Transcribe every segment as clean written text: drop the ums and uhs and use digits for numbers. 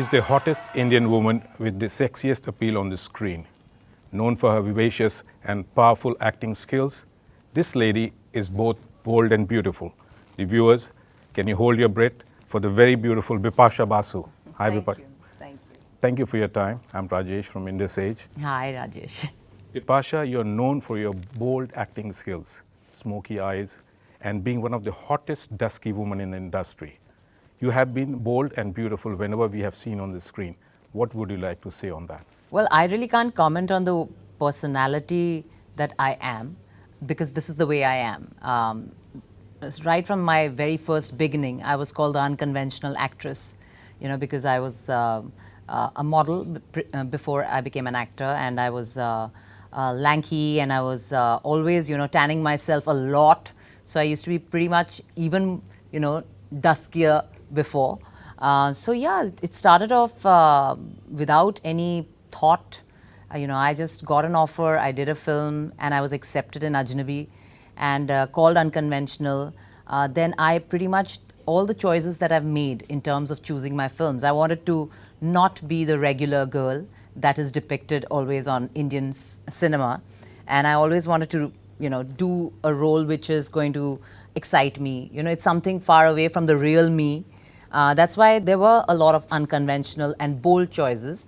She's the hottest Indian woman with the sexiest appeal on the screen. Known for her vivacious and powerful acting skills, this lady is both bold and beautiful. The viewers, can you hold your breath for the very beautiful Bipasha Basu? Hi, Bipasha. Thank you. Thank you for your time. I'm Rajesh from Indusage. Hi, Rajesh. Bipasha, you're known for your bold acting skills, smoky eyes, and being one of the hottest dusky women in the industry. You have been bold and beautiful whenever we have seen on the screen. What would you like to say on that? Well, I really can't comment on the personality that I am because this is the way I am. Right from my very first beginning, I was called the unconventional actress, because I was a model before I became an actor, and I was lanky, and I was always, tanning myself a lot. So I used to be pretty much even, duskier before. So yeah, it started off without any thought. I just got an offer, I did a film, and I was accepted in Ajnabi and called unconventional. Then I pretty much, all the choices that I've made in terms of choosing my films, I wanted to not be the regular girl that is depicted always on Indian cinema. And I always wanted to, do a role which is going to excite me. It's something far away from the real me. That's why there were a lot of unconventional and bold choices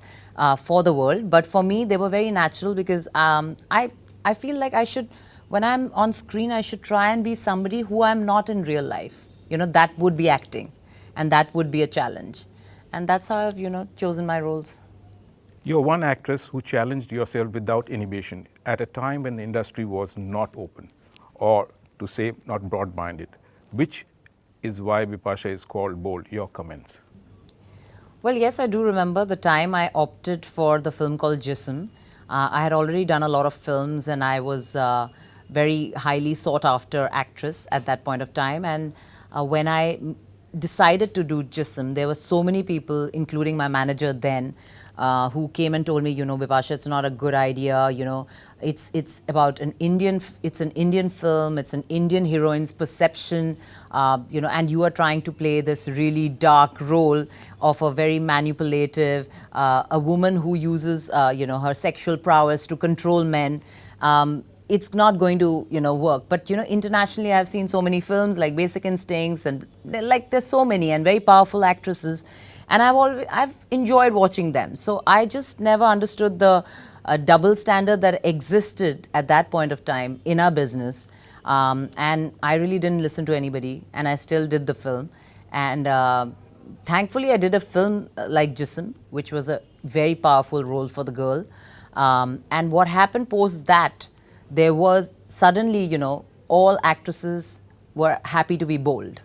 for the world. But for me, they were very natural because I feel like I should, when I'm on screen, I should try and be somebody who I'm not in real life. That would be acting, and that would be a challenge. And that's how I've, chosen my roles. You're one actress who challenged yourself without inhibition at a time when the industry was not open, or to say, not broad-minded, which is why Bipasha is called bold. Your comments? Well, yes, I do remember the time I opted for the film called Jism. I had already done a lot of films, and I was very highly sought after actress at that point of time. And when I decided to do Jism, there were so many people, including my manager then, who came and told me, Bipasha, it's not a good idea. It's about an Indian film, it's an Indian heroine's perception, and you are trying to play this really dark role of a very manipulative, a woman who uses, her sexual prowess to control men. It's not going to, work. But, internationally, I've seen so many films like Basic Instincts, and there's so many and very powerful actresses. And I've enjoyed watching them. So I just never understood the double standard that existed at that point of time in our business. And I really didn't listen to anybody, and I still did the film. And thankfully, I did a film like Jism, which was a very powerful role for the girl. And what happened post that, there was suddenly, all actresses were happy to be bold.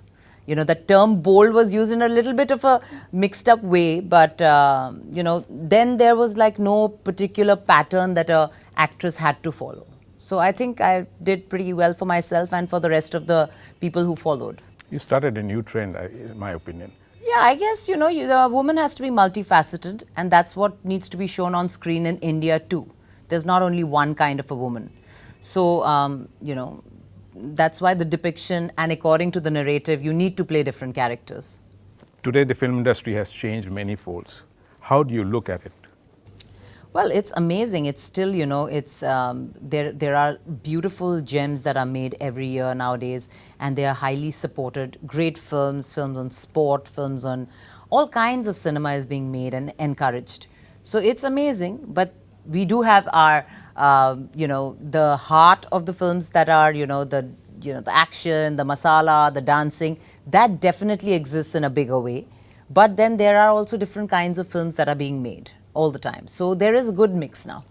The term bold was used in a little bit of a mixed up way, but, then there was like no particular pattern that a actress had to follow. So I think I did pretty well for myself and for the rest of the people who followed. You started a new trend, in my opinion. Yeah, I guess, the woman has to be multifaceted, and that's what needs to be shown on screen in India too. There's not only one kind of a woman. So, that's why the depiction, and according to the narrative, you need to play different characters. Today, the film industry has changed many folds. How do you look at it? Well, it's amazing. It's still, it's there are beautiful gems that are made every year nowadays, and they are highly supported. Great films on sport, films on all kinds of cinema is being made and encouraged. So it's amazing, but we do have our the heart of the films that are, the action, the masala, the dancing, that definitely exists in a bigger way. But then there are also different kinds of films that are being made all the time. So there is a good mix now.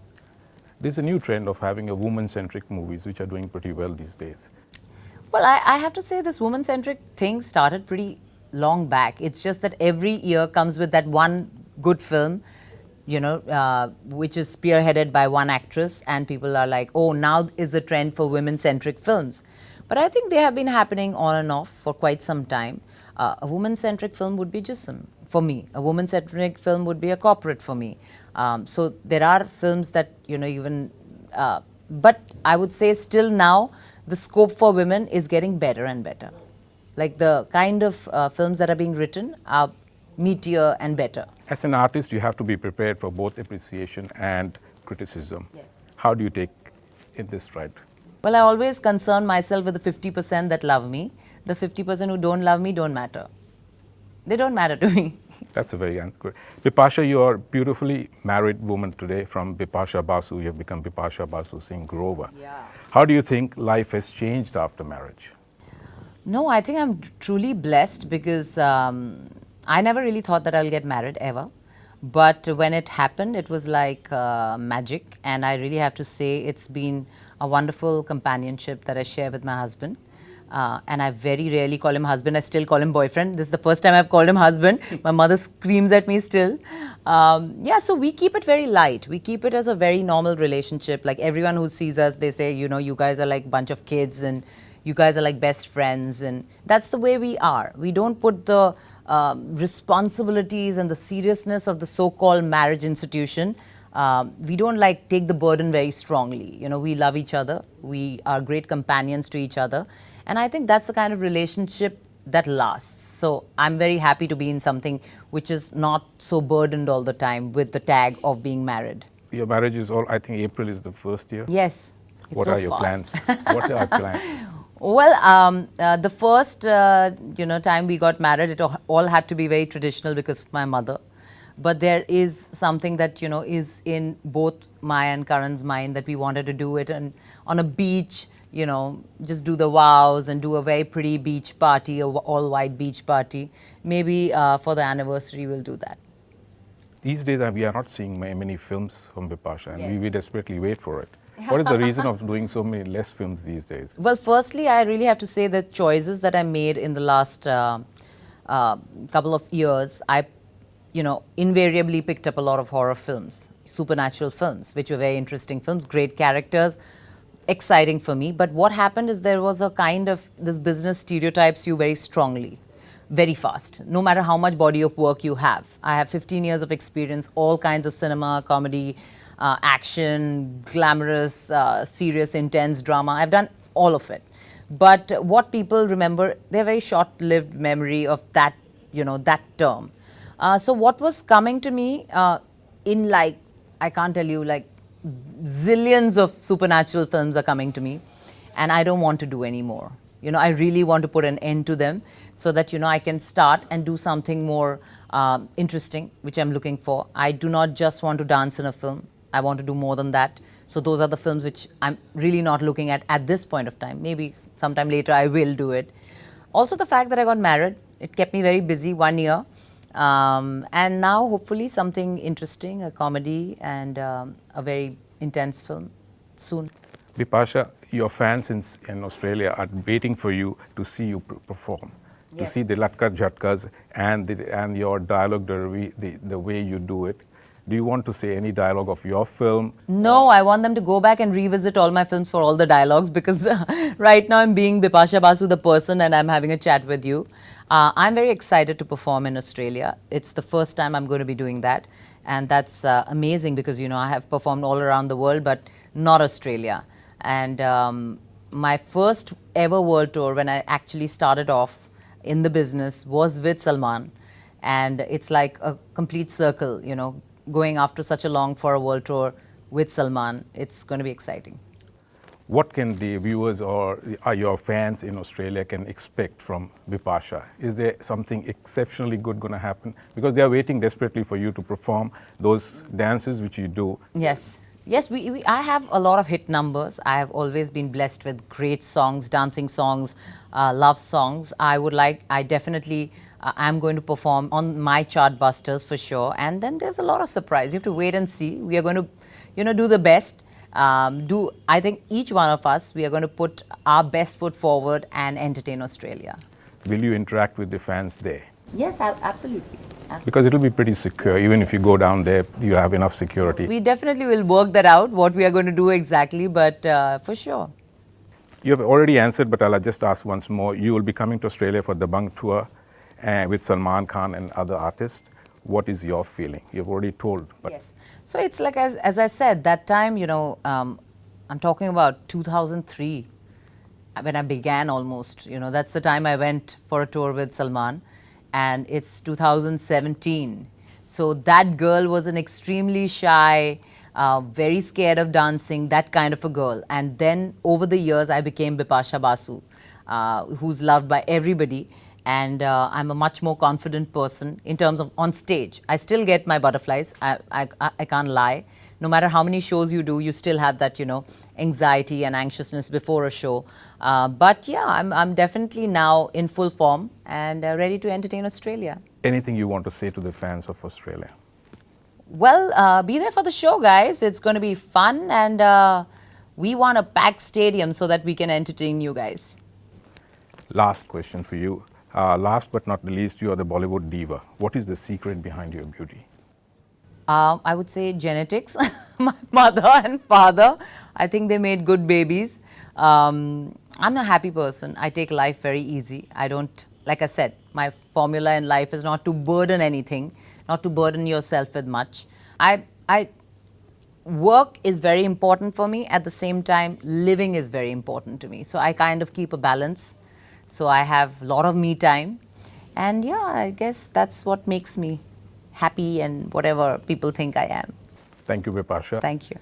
There's a new trend of having a woman-centric movies, which are doing pretty well these days. Well, I have to say this woman-centric thing started pretty long back. It's just that every year comes with that one good film, which is spearheaded by one actress, and people are like, oh, now is the trend for women-centric films. But I think they have been happening on and off for quite some time. A woman-centric film would be Jism for me. A woman-centric film would be A Corporate for me. So there are films that, but I would say still now, the scope for women is getting better and better. Like the kind of films that are being written are meatier and better. As an artist, you have to be prepared for both appreciation and criticism. Yes. How do you take in this right? Well, I always concern myself with the 50% that love me. The 50% who don't love me don't matter. They don't matter to me. That's a very good. Bipasha, you are a beautifully married woman today. From Bipasha Basu, you have become Bipasha Basu Singh Grover. Yeah. How do you think life has changed after marriage? No, I think I'm truly blessed because I never really thought that I'll get married ever. But when it happened, it was like magic. And I really have to say it's been a wonderful companionship that I share with my husband. And I very rarely call him husband. I still call him boyfriend. This is the first time I've called him husband. My mother screams at me still. Yeah, so we keep it very light. We keep it as a very normal relationship. Like everyone who sees us, they say, you know, you guys are like a bunch of kids and you guys are like best friends. And that's the way we are. We don't put the responsibilities and the seriousness of the so-called marriage institution. We don't like take the burden very strongly. You know, we love each other. We are great companions to each other. And I think that's the kind of relationship that lasts. So I'm very happy to be in something which is not so burdened all the time with the tag of being married. Your marriage is all, I think April is the first year. Yes. It's What so are your fast. plans? What are your plans? Well, the first time we got married, it all had to be very traditional because of my mother. But there is something that is in both my and Karan's mind that we wanted to do it on a beach. Just do the vows and do a very pretty beach party, a all-white beach party. Maybe for the anniversary we'll do that. These days we are not seeing many films from Bipasha, and Yes. we desperately wait for it. What is the reason of doing so many less films these days? Well, firstly, I really have to say the choices that I made in the last couple of years, I invariably picked up a lot of horror films, supernatural films, which were very interesting films, great characters, exciting for me. But what happened is there was a kind of, this business stereotypes you very strongly, very fast, no matter how much body of work you have. I have 15 years of experience, all kinds of cinema, comedy, action, glamorous, serious, intense drama. I've done all of it. But what people remember, they're very short-lived memory of that, that term. So what was coming to me in I can't tell you, zillions of supernatural films are coming to me, and I don't want to do any more. I really want to put an end to them so that, I can start and do something more interesting, which I'm looking for. I do not just want to dance in a film. I want to do more than that. So those are the films which I'm really not looking at this point of time. Maybe sometime later I will do it. Also the fact that I got married, it kept me very busy 1 year. And now hopefully something interesting, a comedy and a very intense film soon. Bipasha, your fans in Australia are waiting for you to see you perform, to Yes. see the Latka Jhatkas and your dialogue delivery, the way you do it. Do you want to say any dialogue of your film? No, I want them to go back and revisit all my films for all the dialogues because right now I'm being Bipasha Basu the person and I'm having a chat with you. I'm very excited to perform in Australia. It's the first time I'm going to be doing that. And that's amazing because, I have performed all around the world, but not Australia. And my first ever world tour when I actually started off in the business was with Salman. And it's like a complete circle, going after such a long for a world tour with Salman. It's going to be exciting. What can the viewers or your fans in Australia can expect from Bipasha? Is there something exceptionally good going to happen? Because they are waiting desperately for you to perform those dances which you do. Yes. Yes, I have a lot of hit numbers. I have always been blessed with great songs, dancing songs, love songs. I definitely am going to perform on my chart busters for sure. And then there's a lot of surprise. You have to wait and see. We are going to, do the best. I think each one of us, we are going to put our best foot forward and entertain Australia. Will you interact with the fans there? Yes, absolutely. Because it will be pretty secure. Even if you go down there, you have enough security. We definitely will work that out, what we are going to do exactly, but for sure. You have already answered, but I'll just ask once more. You will be coming to Australia for the Bang tour with Salman Khan and other artists. What is your feeling? You've already told. But Yes. So it's like, as I said, that time, I'm talking about 2003, when I began almost. That's the time I went for a tour with Salman. and it's 2017. So that girl was an extremely shy, very scared of dancing, that kind of a girl. And then over the years, I became Bipasha Basu, who's loved by everybody. And I'm a much more confident person in terms of on stage. I still get my butterflies. I can't lie. No matter how many shows you do, you still have that, anxiety and anxiousness before a show. But yeah, I'm definitely now in full form and ready to entertain Australia. Anything you want to say to the fans of Australia? Well, be there for the show, guys. It's going to be fun, and we want a packed stadium so that we can entertain you guys. Last question for you. Last but not the least, you are the Bollywood diva. What is the secret behind your beauty? I would say genetics. My mother and father, I think they made good babies. I'm a happy person. I take life very easy. I don't, like I said, my formula in life is not to burden anything, not to burden yourself with much. Work is very important for me. At the same time, living is very important to me. So I kind of keep a balance. So I have a lot of me time. And yeah, I guess that's what makes me happy and whatever people think I am. Thank you, Bipasha. Thank you.